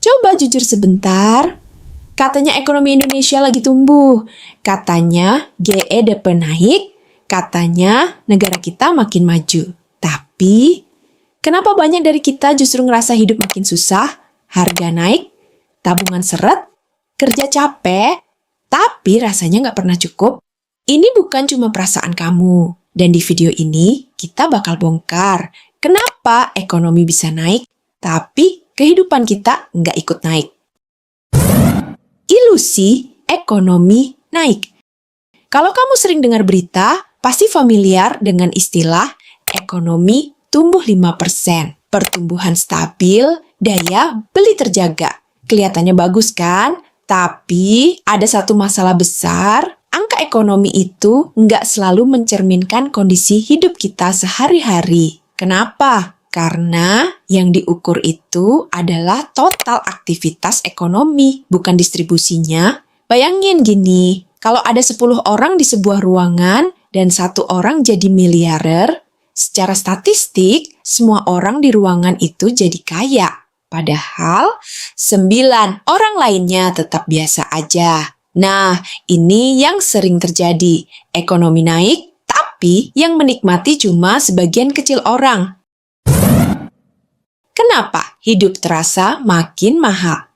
Coba jujur sebentar. Katanya ekonomi Indonesia lagi tumbuh. Katanya GDP naik. Katanya negara kita makin maju. Tapi, kenapa banyak dari kita justru ngerasa hidup makin susah? Harga naik, tabungan seret, kerja capek, tapi rasanya nggak pernah cukup. Ini bukan cuma perasaan kamu. Dan di video ini, kita bakal bongkar kenapa ekonomi bisa naik, tapi kehidupan kita nggak ikut naik. Ilusi ekonomi naik. Kalau kamu sering dengar berita, pasti familiar dengan istilah ekonomi tumbuh 5%, pertumbuhan stabil, daya beli terjaga. Kelihatannya bagus kan? Tapi ada satu masalah besar, angka ekonomi itu nggak selalu mencerminkan kondisi hidup kita sehari-hari. Kenapa? Karena yang diukur itu adalah total aktivitas ekonomi, bukan distribusinya. Bayangin gini, kalau ada 10 orang di sebuah ruangan dan 1 orang jadi miliarder, secara statistik, semua orang di ruangan itu jadi kaya. Padahal 9 orang lainnya tetap biasa aja. Nah, ini yang sering terjadi. Ekonomi naik, tapi yang menikmati cuma sebagian kecil orang. Kenapa hidup terasa makin mahal?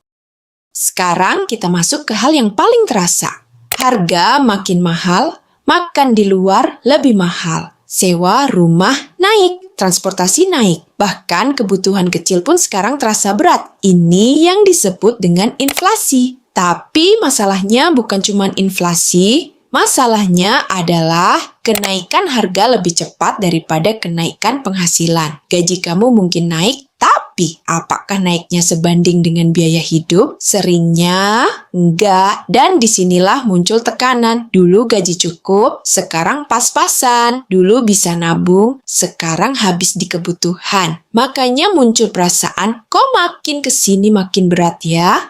Sekarang kita masuk ke hal yang paling terasa. Harga makin mahal, makan di luar lebih mahal. Sewa rumah naik, transportasi naik. Bahkan kebutuhan kecil pun sekarang terasa berat. Ini yang disebut dengan inflasi. Tapi masalahnya bukan cuma inflasi. Masalahnya adalah kenaikan harga lebih cepat daripada kenaikan penghasilan. Gaji kamu mungkin naik, tapi apakah naiknya sebanding dengan biaya hidup? Seringnya enggak, dan disinilah muncul tekanan. Dulu gaji cukup, sekarang pas-pasan. Dulu bisa nabung, sekarang habis di kebutuhan. Makanya muncul perasaan, kok makin kesini makin berat ya?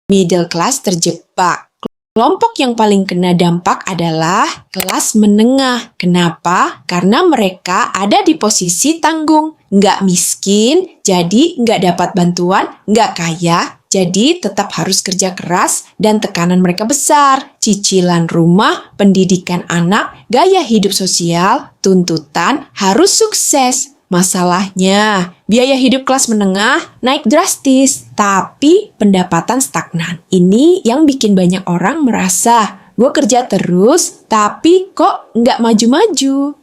Middle class terjebak. Kelompok yang paling kena dampak adalah kelas menengah. Kenapa? Karena mereka ada di posisi tanggung. Nggak miskin, jadi nggak dapat bantuan, nggak kaya, jadi tetap harus kerja keras dan tekanan mereka besar. Cicilan rumah, pendidikan anak, gaya hidup sosial, tuntutan harus sukses. Masalahnya, biaya hidup kelas menengah naik drastis, tapi pendapatan stagnan. Ini yang bikin banyak orang merasa, gue kerja terus, tapi kok nggak maju-maju.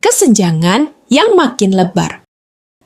Kesenjangan yang makin lebar.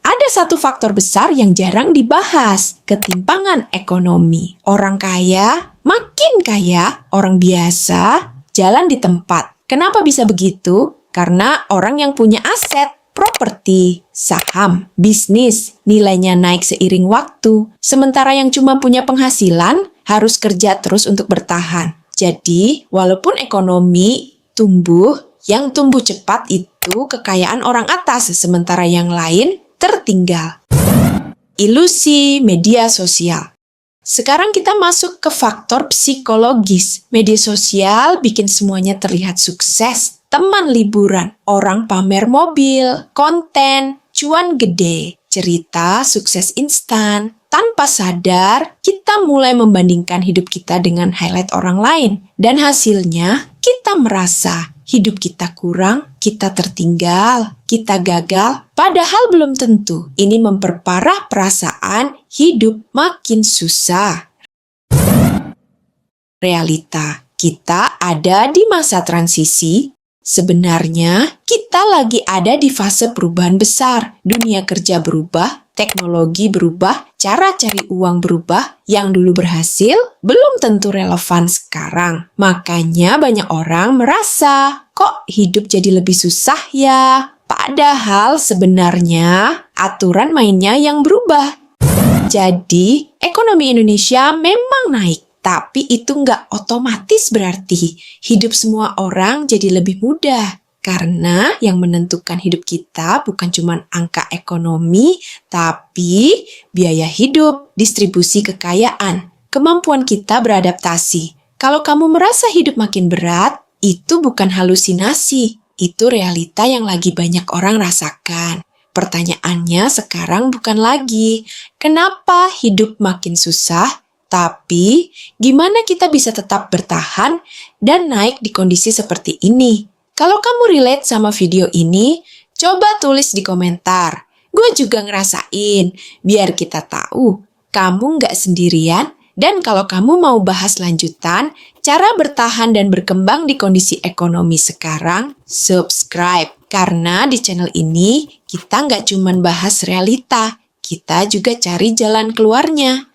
Ada satu faktor besar yang jarang dibahas, ketimpangan ekonomi. Orang kaya makin kaya, orang biasa jalan di tempat. Kenapa bisa begitu? Karena orang yang punya aset, properti, saham, bisnis, nilainya naik seiring waktu. Sementara yang cuma punya penghasilan harus kerja terus untuk bertahan. Jadi, walaupun ekonomi tumbuh, yang tumbuh cepat itu kekayaan orang atas, sementara yang lain tertinggal. Ilusi media sosial. Sekarang kita masuk ke faktor psikologis. Media sosial bikin semuanya terlihat sukses. Teman liburan, orang pamer mobil, konten, cuan gede, cerita sukses instan. Tanpa sadar, kita mulai membandingkan hidup kita dengan highlight orang lain. Dan hasilnya, kita merasa hidup kita kurang, kita tertinggal, kita gagal. Padahal belum tentu. Ini memperparah perasaan hidup makin susah. Realita, kita ada di masa transisi. Sebenarnya, kita lagi ada di fase perubahan besar. Dunia kerja berubah, teknologi berubah, cara cari uang berubah. Yang dulu berhasil, belum tentu relevan sekarang. Makanya banyak orang merasa, kok hidup jadi lebih susah ya? Padahal sebenarnya aturan mainnya yang berubah. Jadi, ekonomi Indonesia memang naik. Tapi itu nggak otomatis berarti hidup semua orang jadi lebih mudah. Karena yang menentukan hidup kita bukan cuma angka ekonomi, tapi biaya hidup, distribusi kekayaan, kemampuan kita beradaptasi. Kalau kamu merasa hidup makin berat, itu bukan halusinasi. Itu realita yang lagi banyak orang rasakan. Pertanyaannya sekarang bukan lagi, kenapa hidup makin susah, tapi gimana kita bisa tetap bertahan dan naik di kondisi seperti ini? Kalau kamu relate sama video ini, coba tulis di komentar. Gue juga ngerasain, biar kita tahu kamu nggak sendirian. Dan kalau kamu mau bahas lanjutan, cara bertahan dan berkembang di kondisi ekonomi sekarang, subscribe. Karena di channel ini, kita nggak cuma bahas realita, kita juga cari jalan keluarnya.